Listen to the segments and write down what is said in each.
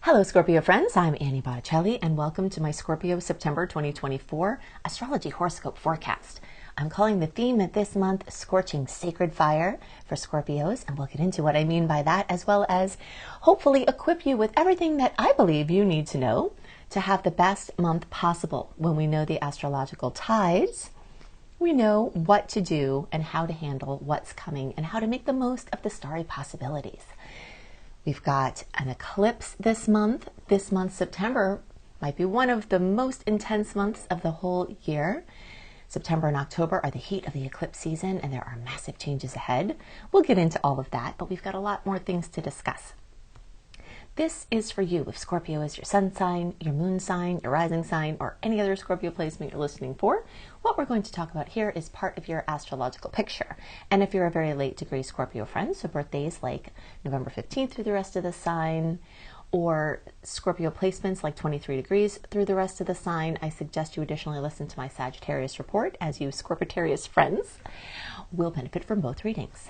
Hello Scorpio friends, I'm Annie Botticelli and welcome to my Scorpio September 2024 Astrology Horoscope Forecast. I'm calling the theme of this month Scorching Sacred Fire for Scorpios, and we'll get into what I mean by that, as well as hopefully equip you with everything that I believe you need to know to have the best month possible. When we know the astrological tides, we know what to do and how to handle what's coming and how to make the most of the starry possibilities. We've got an eclipse this month. This month, September, might be one of the most intense months of the whole year. September and October are the heat of the eclipse season, and there are massive changes ahead. We'll get into all of that, but we've got a lot more things to discuss. This is for you if Scorpio is your sun sign, your moon sign, your rising sign, or any other Scorpio placement you're listening for. What we're going to talk about here is part of your astrological picture. And if you're a very late degree Scorpio friend, so birthdays like November 15th through the rest of the sign, or Scorpio placements like 23 degrees through the rest of the sign, I suggest you additionally listen to my Sagittarius report, as you Scorpitarius friends will benefit from both readings.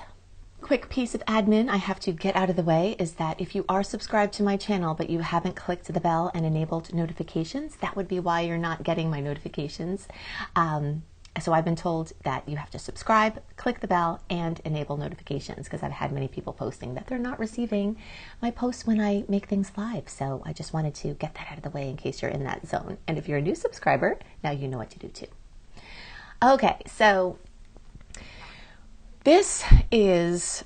Quick piece of admin I have to get out of the way is that if you are subscribed to my channel but you haven't clicked the bell and enabled notifications, that would be why you're not getting my notifications. So I've been told that you have to subscribe, click the bell, and enable notifications, because I've had many people posting that they're not receiving my posts when I make things live. So I just wanted to get that out of the way in case you're in that zone. And if you're a new subscriber, now you know what to do too. Okay, so this is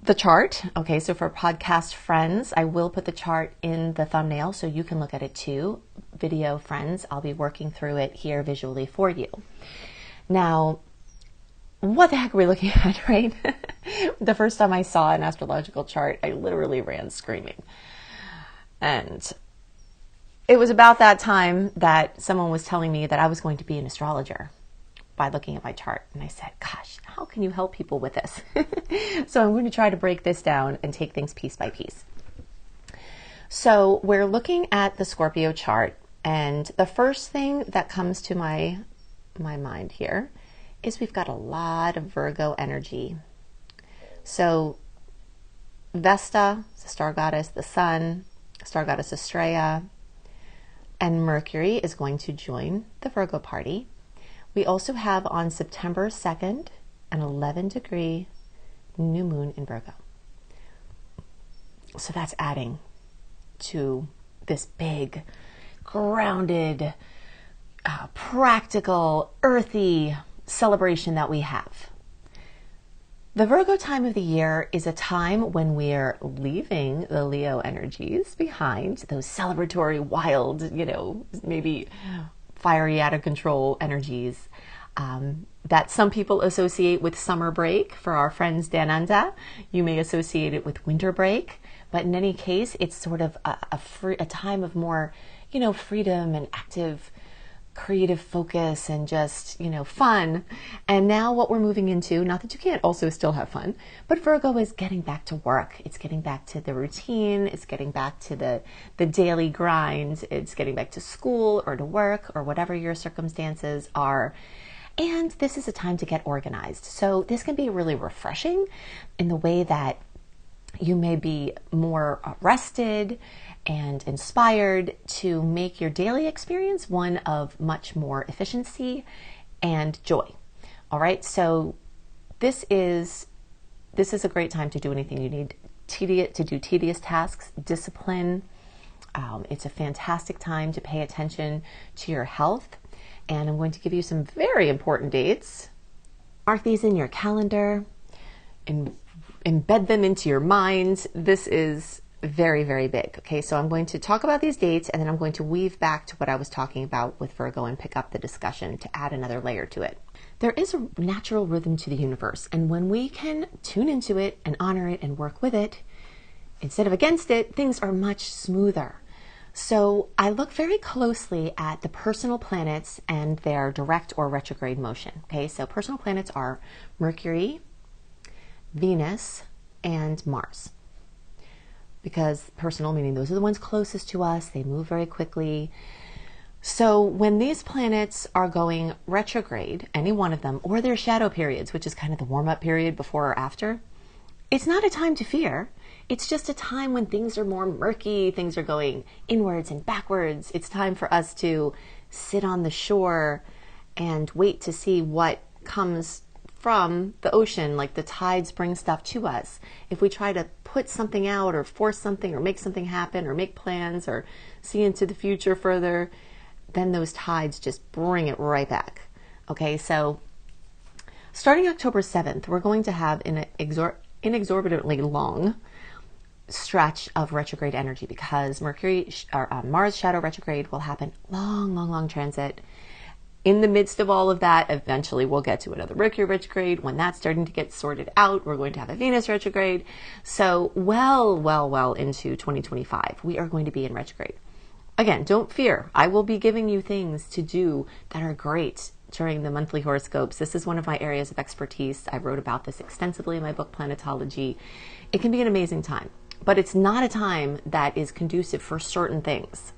the chart. Okay, so for podcast friends, I will put the chart in the thumbnail so you can look at it too. Video friends, I'll be working through it here visually for you. Now, what the heck are we looking at, right? The first time I saw an astrological chart, I literally ran screaming. And it was about that time that someone was telling me that I was going to be an astrologer by looking at my chart. And I said, gosh, how can you help people with this? So I'm going to try to break this down and take things piece by piece. So we're looking at the Scorpio chart, and the first thing that comes to my mind here is we've got a lot of Virgo energy. So Vesta, the star goddess, the sun, star goddess Estrella, and Mercury is going to join the Virgo party. We also have on September 2nd an 11-degree new moon in Virgo. So that's adding to this big, grounded, practical, earthy celebration that we have. The Virgo time of the year is a time when we're leaving the Leo energies behind, those celebratory, wild, maybe fiery, out of control energies that some people associate with summer break. For our friends Dananda, you may associate it with winter break, but in any case, it's sort of a time of more, freedom and active, creative focus and just, fun. And now what we're moving into, not that you can't also still have fun, but Virgo is getting back to work. It's getting back to the routine. It's getting back to the daily grind. It's getting back to school or to work or whatever your circumstances are. And this is a time to get organized. So this can be really refreshing in the way that you may be more rested and inspired to make your daily experience one of much more efficiency and joy. All right, so this is a great time to do anything you need to do tedious tasks, discipline. It's a fantastic time to pay attention to your health. And I'm going to give you some very important dates. Mark these in your calendar and embed them into your mind. This is very, very big. Okay, so I'm going to talk about these dates, and then I'm going to weave back to what I was talking about with Virgo and pick up the discussion to add another layer to it. There is a natural rhythm to the universe, and when we can tune into it and honor it and work with it, instead of against it, things are much smoother. So I look very closely at the personal planets and their direct or retrograde motion. Okay, so personal planets are Mercury, Venus, and Mars. Because personal, meaning those are the ones closest to us, they move very quickly. So when these planets are going retrograde, any one of them, or their shadow periods, which is kind of the warm-up period before or after, it's not a time to fear. It's just a time when things are more murky, things are going inwards and backwards. It's time for us to sit on the shore and wait to see what comes from the ocean, like the tides bring stuff to us. If we try to put something out or force something or make something happen or make plans or see into the future further, then those tides just bring it right back. Okay, so starting October 7th, we're going to have an inexorbitantly long stretch of retrograde energy because Mars shadow retrograde will happen long transit. In the midst of all of that, eventually we'll get to another Mercury retrograde. When that's starting to get sorted out, we're going to have a Venus retrograde. So well into 2025, we are going to be in retrograde. Again, don't fear. I will be giving you things to do that are great during the monthly horoscopes. This is one of my areas of expertise. I wrote about this extensively in my book, Planetology. It can be an amazing time, but it's not a time that is conducive for certain things,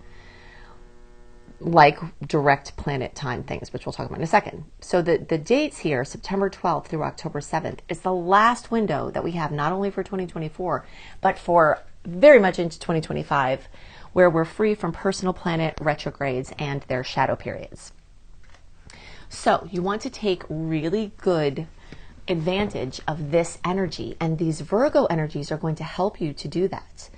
like direct planet time things, which we'll talk about in a second. So the dates here, September 12th through October 7th, is the last window that we have not only for 2024, but for very much into 2025, where we're free from personal planet retrogrades and their shadow periods. So you want to take really good advantage of this energy, and these Virgo energies are going to help you to do that.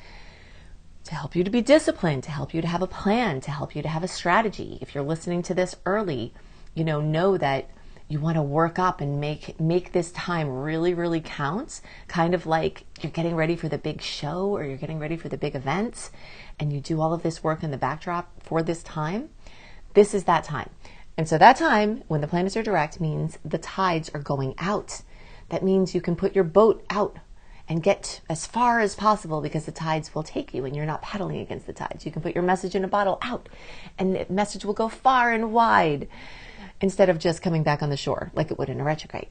To help you to be disciplined, to help you to have a plan, to help you to have a strategy. If you're listening to this early, know that you want to work up and make this time really count, kind of like you're getting ready for the big show or you're getting ready for the big event, and you do all of this work in the backdrop for this time. This is that time. And so that time, when the planets are direct, means the tides are going out. That means you can put your boat out and get as far as possible because the tides will take you and you're not paddling against the tides. You can put your message in a bottle out and the message will go far and wide instead of just coming back on the shore like it would in a retrograde.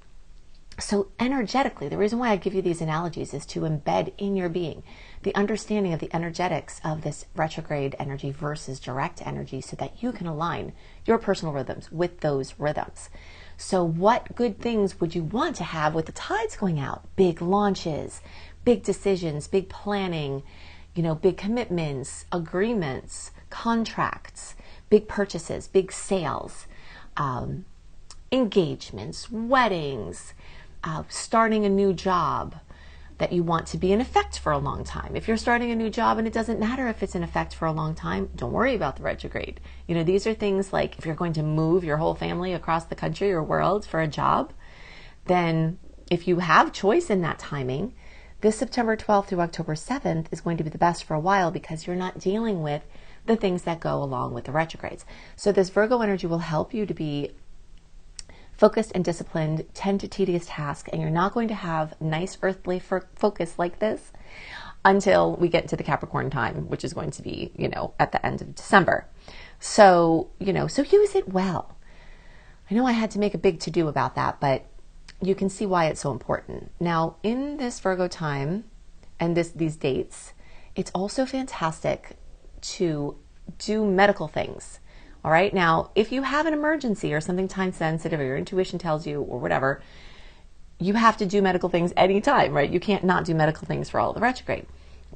So energetically, the reason why I give you these analogies is to embed in your being the understanding of the energetics of this retrograde energy versus direct energy so that you can align your personal rhythms with those rhythms. So what good things would you want to have with the tides going out? Big launches, big decisions, big planning, big commitments, agreements, contracts, big purchases, big sales, engagements, weddings, starting a new job that you want to be in effect for a long time. If you're starting a new job and it doesn't matter if it's in effect for a long time, don't worry about the retrograde. These are things like if you're going to move your whole family across the country or world for a job, then if you have choice in that timing, this September 12th through October 7th is going to be the best for a while because you're not dealing with the things that go along with the retrogrades. So this Virgo energy will help you to be focused and disciplined, tend to tedious tasks, and you're not going to have nice earthly focus like this until we get into the Capricorn time, which is going to be, at the end of December. So, so use it well. I know I had to make a big to-do about that, but you can see why it's so important. Now, in this Virgo time and these dates, it's also fantastic to do medical things. All right. Now, if you have an emergency or something time sensitive or your intuition tells you or whatever, you have to do medical things anytime, right? You can't not do medical things for all of the retrograde.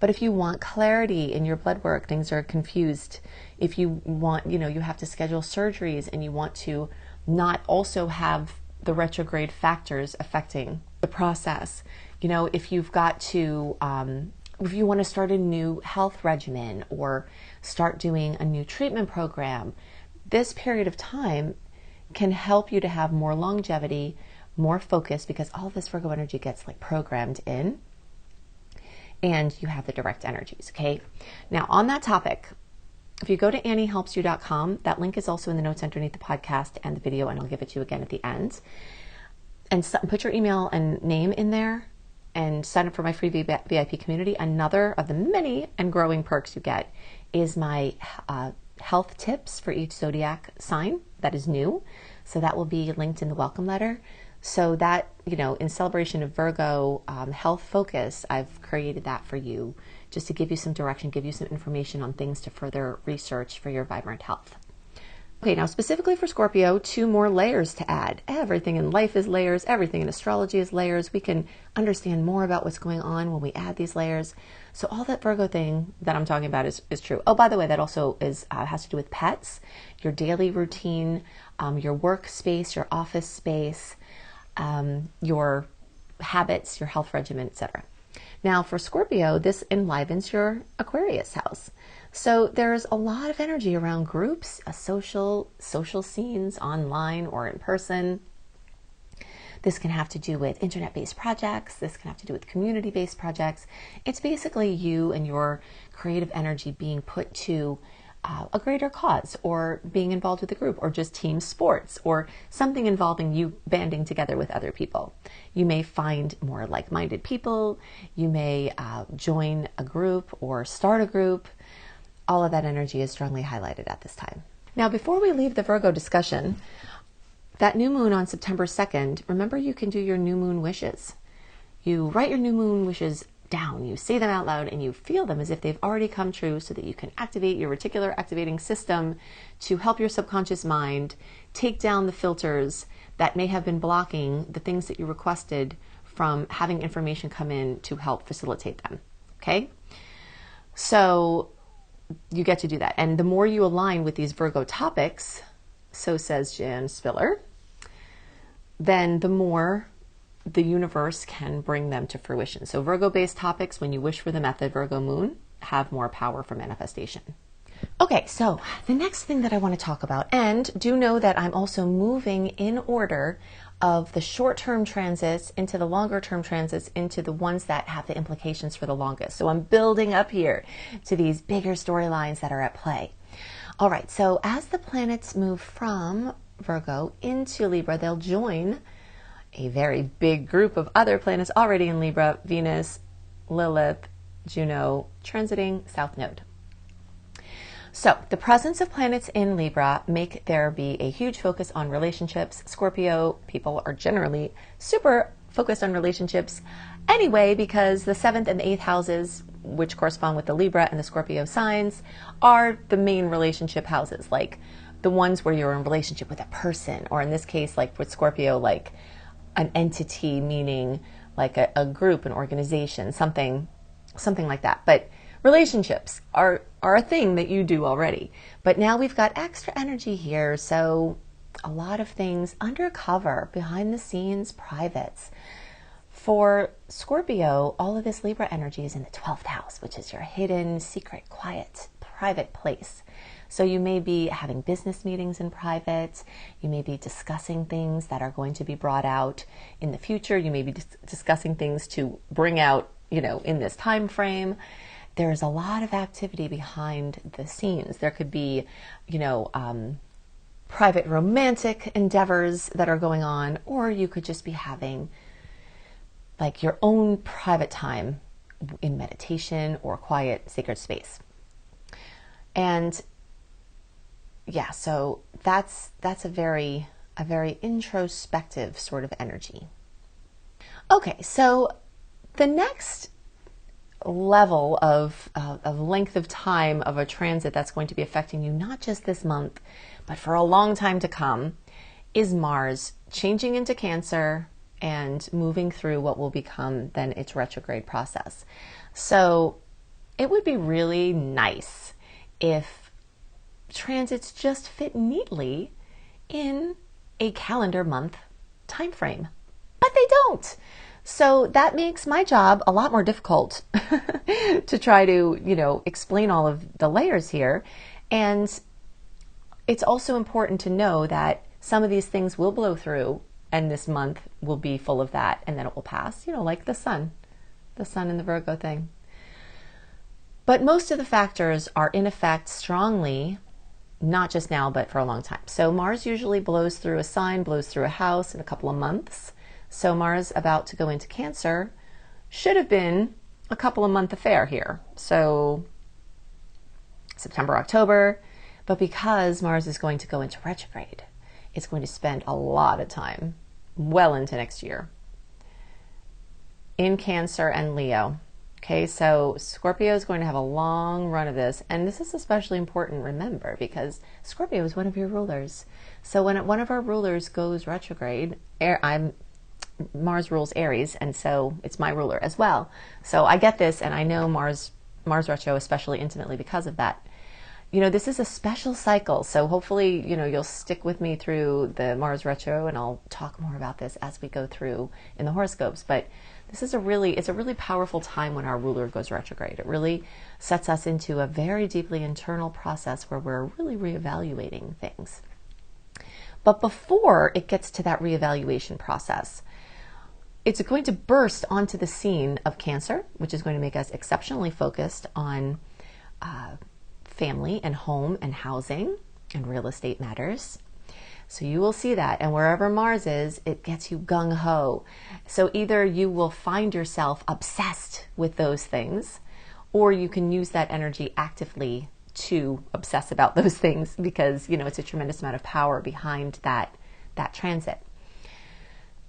But if you want clarity in your blood work, things are confused. If you want, you have to schedule surgeries and you want to not also have the retrograde factors affecting the process. If you've got to, if you want to start a new health regimen or start doing a new treatment program, this period of time can help you to have more longevity, more focus, because all of this Virgo energy gets programmed in, and you have the direct energies, okay? Now, on that topic, if you go to anniehelpsyou.com, that link is also in the notes underneath the podcast and the video, and I'll give it to you again at the end. And put your email and name in there and sign up for my free VIP community. Another of the many and growing perks you get is my health tips for each zodiac sign that is new. So that will be linked in the welcome letter. So that, in celebration of Virgo health focus, I've created that for you just to give you some direction, give you some information on things to further research for your vibrant health. Okay, now specifically for Scorpio, 2 more layers to add. Everything in life is layers. Everything in astrology is layers. We can understand more about what's going on when we add these layers. So all that Virgo thing that I'm talking about is true. Oh, by the way, that also has to do with pets, your daily routine, your workspace, your office space, your habits, your health regimen, etc. Now for Scorpio, this enlivens your Aquarius house. So there's a lot of energy around groups, social scenes online or in person. This can have to do with internet-based projects. This can have to do with community-based projects. It's basically you and your creative energy being put to a greater cause, or being involved with a group, or just team sports, or something involving you banding together with other people. You may find more like-minded people. You may join a group or start a group. All of that energy is strongly highlighted at this time. Now, before we leave the Virgo discussion, that new moon on September 2nd, remember you can do your new moon wishes. You write your new moon wishes down, you say them out loud, and you feel them as if they've already come true, so that you can activate your reticular activating system to help your subconscious mind take down the filters that may have been blocking the things that you requested from having information come in to help facilitate them. Okay? So you get to do that. And the more you align with these Virgo topics, so says Jan Spiller, then the more the universe can bring them to fruition. So Virgo-based topics, when you wish for the method Virgo moon, have more power for manifestation. Okay, so the next thing that I want to talk about, and do know that I'm also moving in order of the short-term transits into the longer-term transits, into the ones that have the implications for the longest. So I'm building up here to these bigger storylines that are at play. All right, so as the planets move from Virgo into Libra, they'll join a very big group of other planets already in Libra: Venus, Lilith, Juno, transiting South Node. So the presence of planets in Libra make there be a huge focus on relationships. Scorpio people are generally super focused on relationships anyway, because the 7th and the 8th houses, which correspond with the Libra and the Scorpio signs, are the main relationship houses, like the ones where you're in relationship with a person, or in this case, like with Scorpio, like an entity, meaning like a group, an organization, something like that. But relationships are a thing that you do already. But now we've got extra energy here, so a lot of things undercover, behind the scenes, privates. For Scorpio, all of this Libra energy is in the 12th house, which is your hidden, secret, quiet, private place. So you may be having business meetings in private. You may be discussing things that are going to be brought out in the future. You may be discussing things to bring out, in this time frame. There's a lot of activity behind the scenes. There could be, private romantic endeavors that are going on, or you could just be having like your own private time in meditation or quiet sacred space. And yeah, so that's a very introspective sort of energy. Okay, so the next level of length of time of a transit that's going to be affecting you, not just this month, but for a long time to come, is Mars changing into Cancer and moving through what will become then its retrograde process. So it would be really nice if transits just fit neatly in a calendar month time frame, but they don't. So that makes my job a lot more difficult to try to, explain all of the layers here. And it's also important to know that some of these things will blow through, and this month will be full of that, and then it will pass, like the sun and the Virgo thing. But most of the factors are in effect strongly, not just now, but for a long time. So Mars usually blows through a sign, blows through a house in a couple of months. So Mars about to go into Cancer should have been a couple of month affair here. So September, October. But because Mars is going to go into retrograde, it's going to spend a lot of time, well into next year, in Cancer and Leo. Okay, so Scorpio is going to have a long run of this, and this is especially important, remember, because Scorpio is one of your rulers. So when one of our rulers goes retrograde, Mars rules Aries, and so it's my ruler as well. So I get this, and I know Mars retro especially intimately because of that. You know, this is a special cycle, so hopefully, you know, you'll stick with me through the Mars retro, and I'll talk more about this as we go through in the horoscopes. But this is it's a really powerful time when our ruler goes retrograde. It really sets us into a very deeply internal process where we're really reevaluating things. But before it gets to that reevaluation process, it's going to burst onto the scene of Cancer, which is going to make us exceptionally focused on family and home and housing and real estate matters. So you will see that, and wherever Mars is, it gets you gung-ho. So either you will find yourself obsessed with those things, or you can use that energy actively to obsess about those things, because, you know, it's a tremendous amount of power behind that transit.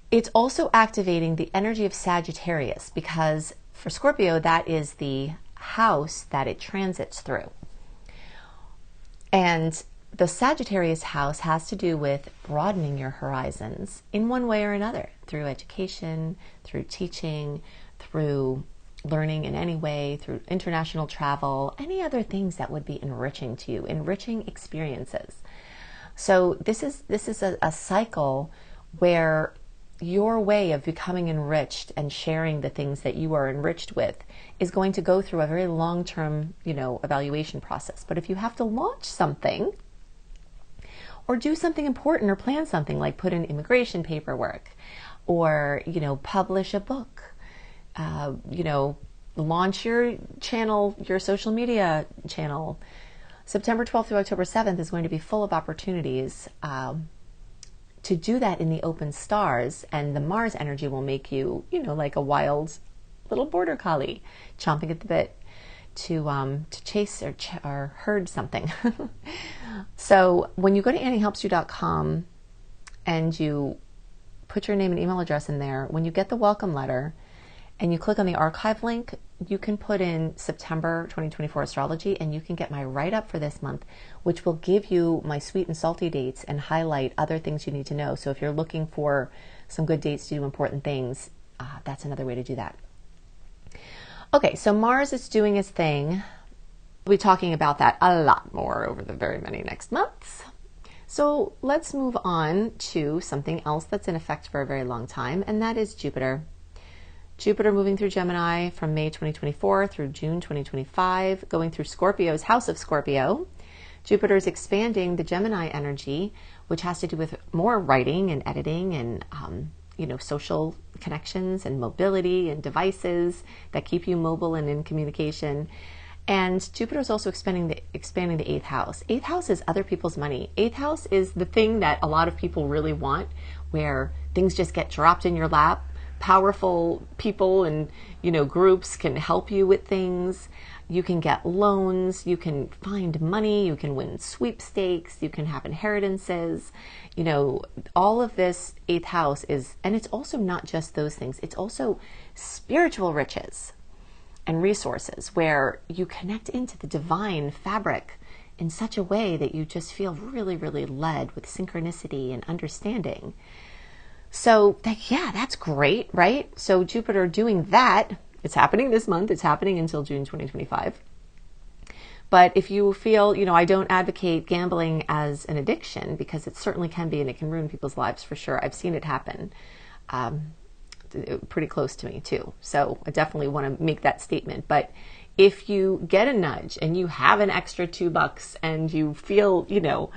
It's also activating the energy of Sagittarius, because for Scorpio, that is the house that it transits through. And the Sagittarius house has to do with broadening your horizons in one way or another, through education, through teaching, through learning in any way, through international travel, any other things that would be enriching to you, enriching experiences. So this is a cycle where your way of becoming enriched and sharing the things that you are enriched with is going to go through a very long-term, you know, evaluation process. But if you have to launch something or do something important or plan something like put in immigration paperwork or, you know, publish a book, you know, launch your channel, your social media channel, September 12th through October 7th is going to be full of opportunities to do that in the open stars, and the Mars energy will make you, you know, like a wild little border collie chomping at the bit to chase or herd something. So when you go to AnnieHelpsYou.com and you put your name and email address in there, when you get the welcome letter and you click on the archive link, you can put in September 2024 astrology, and you can get my write-up for this month, which will give you my sweet and salty dates and highlight other things you need to know. So if you're looking for some good dates to do important things, that's another way to do that. Okay, so Mars is doing its thing. We'll be talking about that a lot more over the very many next months. So let's move on to something else that's in effect for a very long time, and that is Jupiter. Jupiter moving through Gemini from May 2024 through June 2025, going through Scorpio's house of Scorpio. Jupiter is expanding the Gemini energy, which has to do with more writing and editing and you know, social connections and mobility and devices that keep you mobile and in communication. And Jupiter is also expanding the 8th house. 8th house is other people's money. 8th house is the thing that a lot of people really want, where things just get dropped in your lap. Powerful people and, you know, groups can help you with things. You can get loans, you can find money, you can win sweepstakes, you can have inheritances. You know, all of this 8th house is, and it's also not just those things, it's also spiritual riches and resources where you connect into the divine fabric in such a way that you just feel really, really led with synchronicity and understanding. So yeah, that's great, right? So Jupiter doing that, it's happening this month, it's happening until June 2025. But if you feel, you know, I don't advocate gambling as an addiction, because it certainly can be, and it can ruin people's lives for sure. I've seen it happen pretty close to me too. So I definitely want to make that statement. But if you get a nudge and you have an extra $2 and you feel, you know,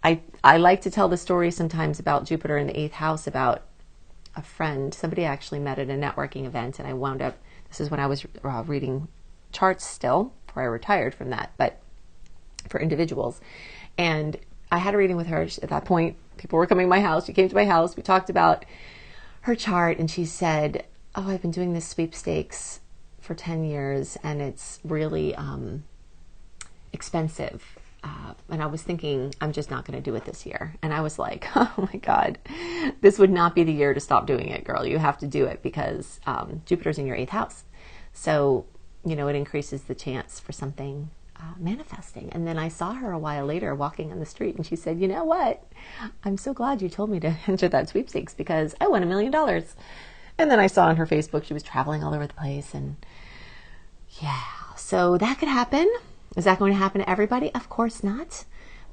I like to tell the story sometimes about Jupiter in the 8th house, about a friend, somebody I actually met at a networking event, and I wound up, this is when I was reading charts still, before I retired from that, but for individuals. And I had a reading with her. At that point, people were coming to my house. She came to my house. We talked about her chart, and she said, oh, I've been doing this sweepstakes for 10 years, and it's really expensive. And I was thinking, I'm just not going to do it this year. And I was like, oh my God, this would not be the year to stop doing it, girl. You have to do it, because Jupiter's in your 8th house. So it increases the chance for something manifesting. And then I saw her a while later walking on the street, and she said, you know what? I'm so glad you told me to enter that sweepstakes because I won $1 million. And then I saw on her Facebook she was traveling all over the place. And yeah, so that could happen. Is that going to happen to everybody? Of course not.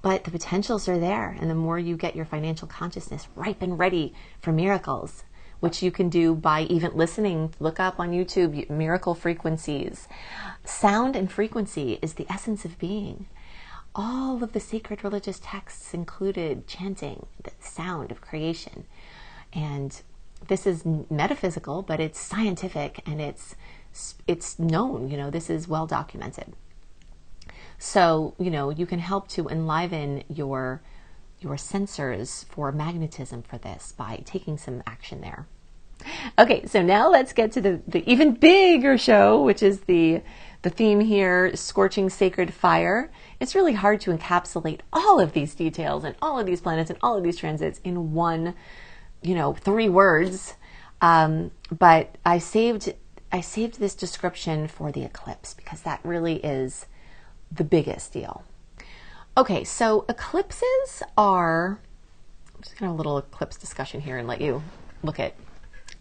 But the potentials are there. And the more you get your financial consciousness ripe and ready for miracles, which you can do by even listening, look up on YouTube, miracle frequencies. Sound and frequency is the essence of being. All of the sacred religious texts included chanting, the sound of creation. And this is metaphysical, but it's scientific and it's known, this is well documented. So, you can help to enliven your sensors for magnetism for this by taking some action there. Okay, so now let's get to the even bigger show, which is the theme here, Scorching Sacred Fire. It's really hard to encapsulate all of these details and all of these planets and all of these transits in one, 3 words. But I saved this description for the eclipse because that really is the biggest deal. Okay, so eclipses are, I'm just going to have a little eclipse discussion here and let you look at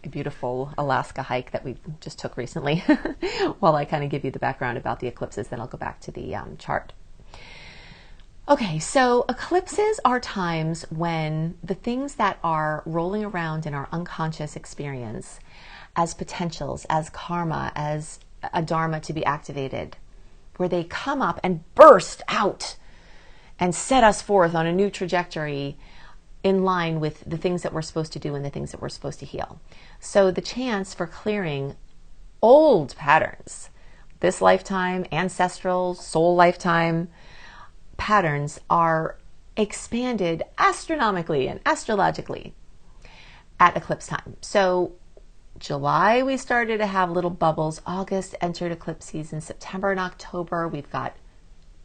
a beautiful Alaska hike that we just took recently while I kind of give you the background about the eclipses, then I'll go back to the chart. Okay, so eclipses are times when the things that are rolling around in our unconscious experience as potentials, as karma, as a dharma to be activated, where they come up and burst out and set us forth on a new trajectory in line with the things that we're supposed to do and the things that we're supposed to heal. So the chance for clearing old patterns, this lifetime, ancestral, soul lifetime patterns are expanded astronomically and astrologically at eclipse time. So July, we started to have little bubbles. August entered eclipse season. September and October, we've got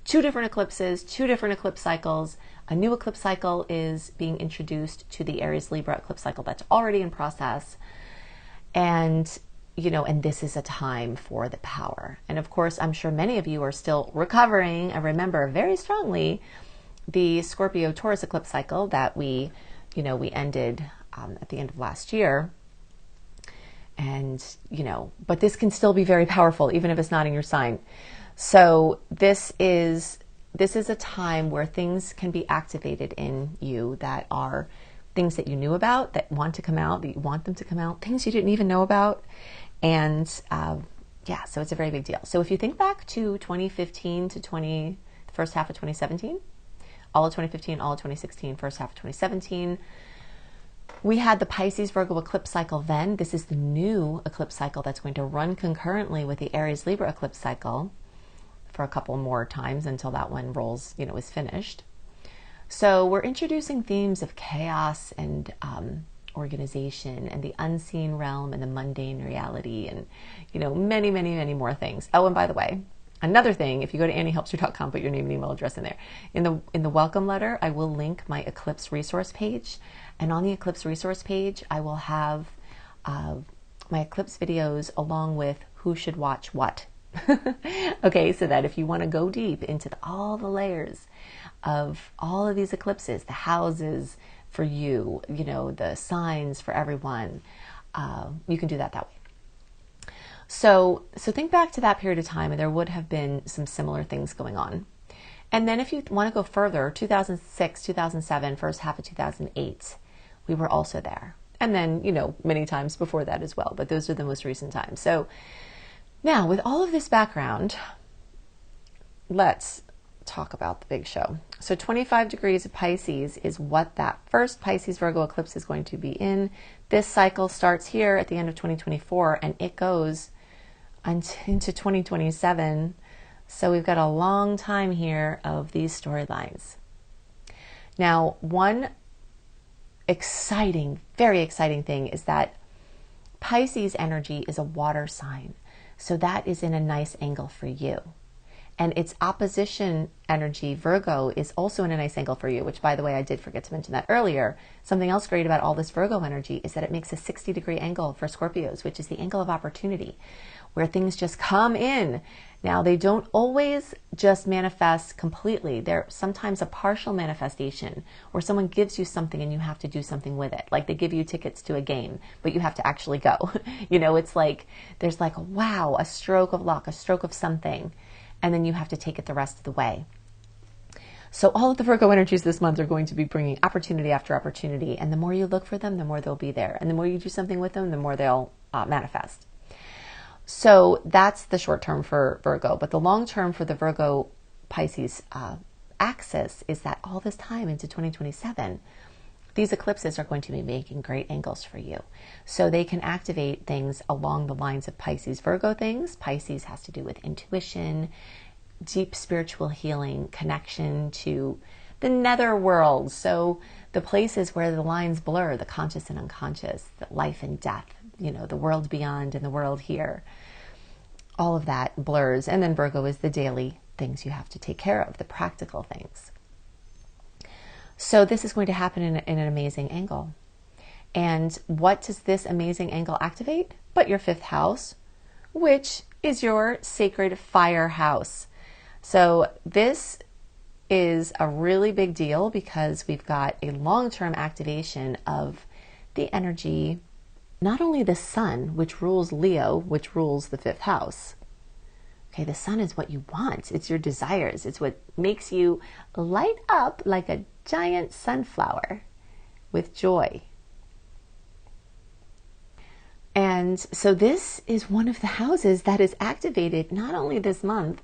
2 different eclipses, 2 different eclipse cycles. A new eclipse cycle is being introduced to the Aries Libra eclipse cycle that's already in process. And, and this is a time for the power. And of course, I'm sure many of you are still recovering and remember very strongly the Scorpio Taurus eclipse cycle that we ended at the end of last year. And, but this can still be very powerful, even if it's not in your sign. So this is a time where things can be activated in you that are things that you knew about, that want to come out, that you want them to come out, things you didn't even know about. And so it's a very big deal. So if you think back to 2015 to the first half of 2017, all of 2015, all of 2016, first half of 2017, we had the Pisces Virgo eclipse cycle then. This is the new eclipse cycle that's going to run concurrently with the Aries Libra eclipse cycle for a couple more times until that one rolls, is finished. So we're introducing themes of chaos and organization and the unseen realm and the mundane reality and, many, many, many more things. Oh, and by the way, another thing, if you go to anniehelpsyou.com, put your name and email address in there. In the welcome letter, I will link my eclipse resource page. And on the eclipse resource page, I will have my eclipse videos along with who should watch what. Okay, so that if you want to go deep into all the layers of all of these eclipses, the houses for you, the signs for everyone, you can do that way. So think back to that period of time, and there would have been some similar things going on. And then if you want to go further, 2006, 2007, first half of 2008, we were also there. And then, many times before that as well, but those are the most recent times. So now, with all of this background, let's talk about the big show. So 25 degrees of Pisces is what that first Pisces Virgo eclipse is going to be in. This cycle starts here at the end of 2024, and it goes into 2027. So we've got a long time here of these storylines. Now, one exciting, very exciting thing is that Pisces energy is a water sign. So that is in a nice angle for you. And its opposition energy, Virgo, is also in a nice angle for you, which, by the way, I did forget to mention that earlier. Something else great about all this Virgo energy is that it makes a 60-degree angle for Scorpios, which is the angle of opportunity. where things just come in. Now, they don't always just manifest completely. They're sometimes a partial manifestation, or someone gives you something and you have to do something with it. Like they give you tickets to a game, but you have to actually go. It's like, there's like, wow, a stroke of luck, a stroke of something, and then you have to take it the rest of the way. So all of the Virgo energies this month are going to be bringing opportunity after opportunity. And the more you look for them, the more they'll be there. And the more you do something with them, the more they'll manifest. So that's the short term for Virgo. But the long term for the Virgo Pisces axis is that all this time into 2027, these eclipses are going to be making great angles for you. So they can activate things along the lines of Pisces Virgo things. Pisces has to do with intuition, deep spiritual healing, connection to the nether world. So the places where the lines blur, the conscious and unconscious, the life and death, the world beyond and the world here. All of that blurs. And then Virgo is the daily things you have to take care of, the practical things. So this is going to happen in an amazing angle. And what does this amazing angle activate? But your 5th house, which is your sacred fire house. So this is a really big deal because we've got a long-term activation of the energy, not only the sun, which rules Leo, which rules the 5th house. Okay, the sun is what you want. It's your desires. It's what makes you light up like a giant sunflower with joy. And so this is one of the houses that is activated not only this month,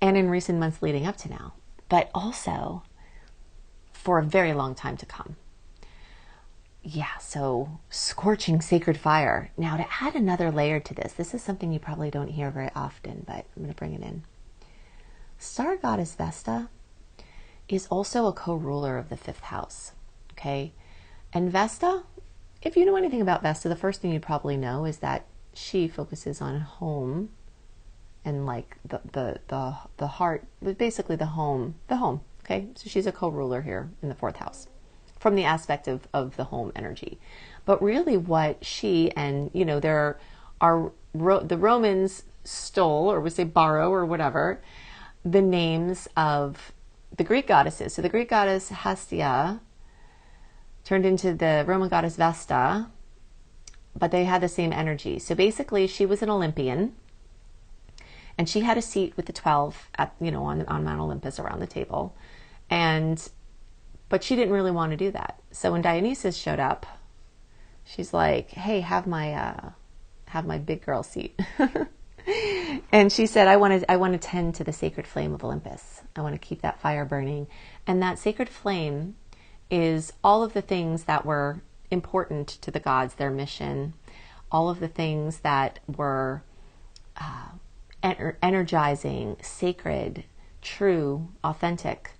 and in recent months leading up to now, but also for a very long time to come. Yeah, so scorching sacred fire. Now, to add another layer to this is something you probably don't hear very often, but I'm going to bring it in. Star goddess Vesta is also a co-ruler of the 5th house, okay? And Vesta, if you know anything about Vesta, the first thing you probably know is that she focuses on home, and like the heart, basically the home, okay? So she's a co-ruler here in the 4th house from the aspect of the home energy. But really what she, and there are the Romans stole, or we say borrow or whatever, the names of the Greek goddesses. So the Greek goddess Hestia turned into the Roman goddess Vesta, but they had the same energy. So basically she was an Olympian, and she had a seat with the 12 at, on Mount Olympus around the table. But she didn't really want to do that. So when Dionysus showed up, she's like, hey, have my big girl seat. And she said, I want to tend to the sacred flame of Olympus. I want to keep that fire burning. And that sacred flame is all of the things that were important to the gods, their mission, all of the things that were energizing, sacred, true, authentic.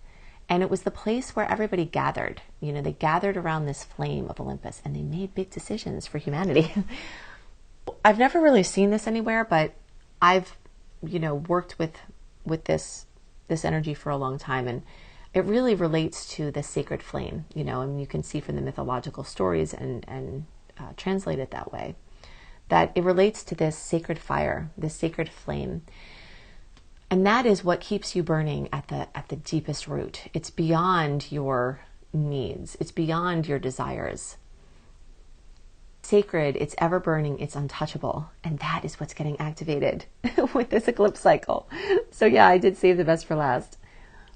And it was the place where everybody gathered. They gathered around this flame of Olympus and they made big decisions for humanity. I've never really seen this anywhere, but I've, worked with this energy for a long time, and it really relates to the sacred flame, and you can see from the mythological stories and translate it that way, that it relates to this sacred fire, this sacred flame. And that is what keeps you burning at the deepest root. It's beyond your needs. It's beyond your desires. Sacred, it's ever burning, it's untouchable. And that is what's getting activated with this eclipse cycle. So yeah, I did save the best for last.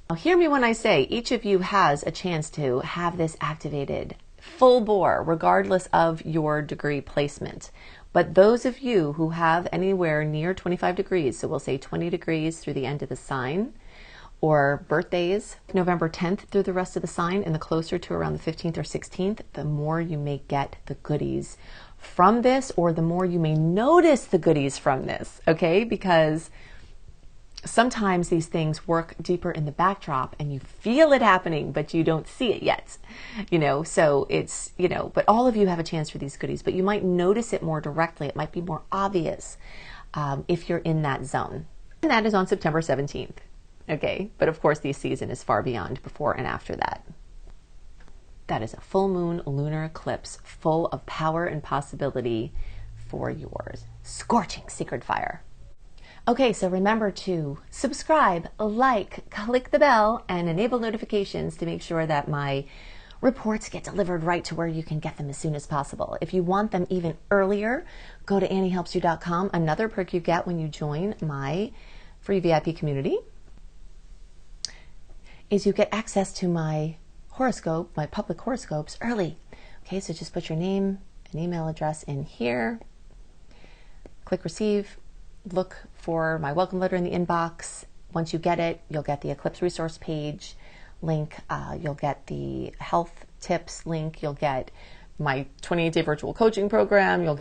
Now hear me when I say each of you has a chance to have this activated full bore, regardless of your degree placement. But those of you who have anywhere near 25 degrees, so we'll say 20 degrees through the end of the sign, or birthdays, November 10th through the rest of the sign, and the closer to around the 15th or 16th, the more you may get the goodies from this, or the more you may notice the goodies from this, okay? Because sometimes these things work deeper in the backdrop and you feel it happening, but you don't see it yet, so it's, but all of you have a chance for these goodies, but you might notice it more directly. It might be more obvious if you're in that zone. And that is on September 17th. Okay. But of course the season is far beyond before and after that. That is a full moon lunar eclipse full of power and possibility for your scorching sacred fire. Okay, so remember to subscribe, like, click the bell, and enable notifications to make sure that my reports get delivered right to where you can get them as soon as possible. If you want them even earlier, go to AnnieHelpsYou.com. Another perk you get when you join my free VIP community is you get access to my horoscope, my public horoscopes early. Okay, so just put your name and email address in here. Click receive. Look for my welcome letter in the inbox. Once you get it, you'll get the eclipse resource page link. You'll get the health tips link. You'll get my 28-day virtual coaching program. You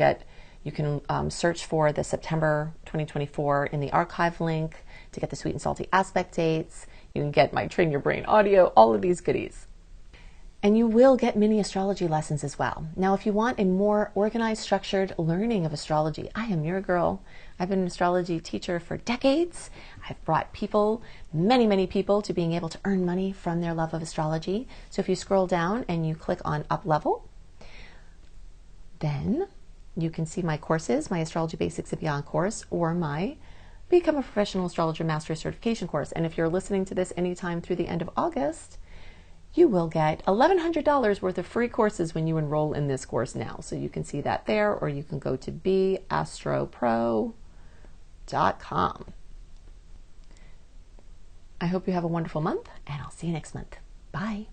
can search for the September 2024 in the archive link to get the sweet and salty aspect dates. You can get my Train Your Brain audio, all of these goodies. And you will get mini astrology lessons as well. Now, if you want a more organized, structured learning of astrology, I am your girl. I've been an astrology teacher for decades. I've brought people, many, many people, to being able to earn money from their love of astrology. So if you scroll down and you click on Up Level, then you can see my courses, my Astrology Basics and Beyond course, or my Become a Professional Astrologer Mastery Certification course. And if you're listening to this anytime through the end of August, you will get $1,100 worth of free courses when you enroll in this course now. So you can see that there, or you can go to beastropro.com. I hope you have a wonderful month, and I'll see you next month. Bye.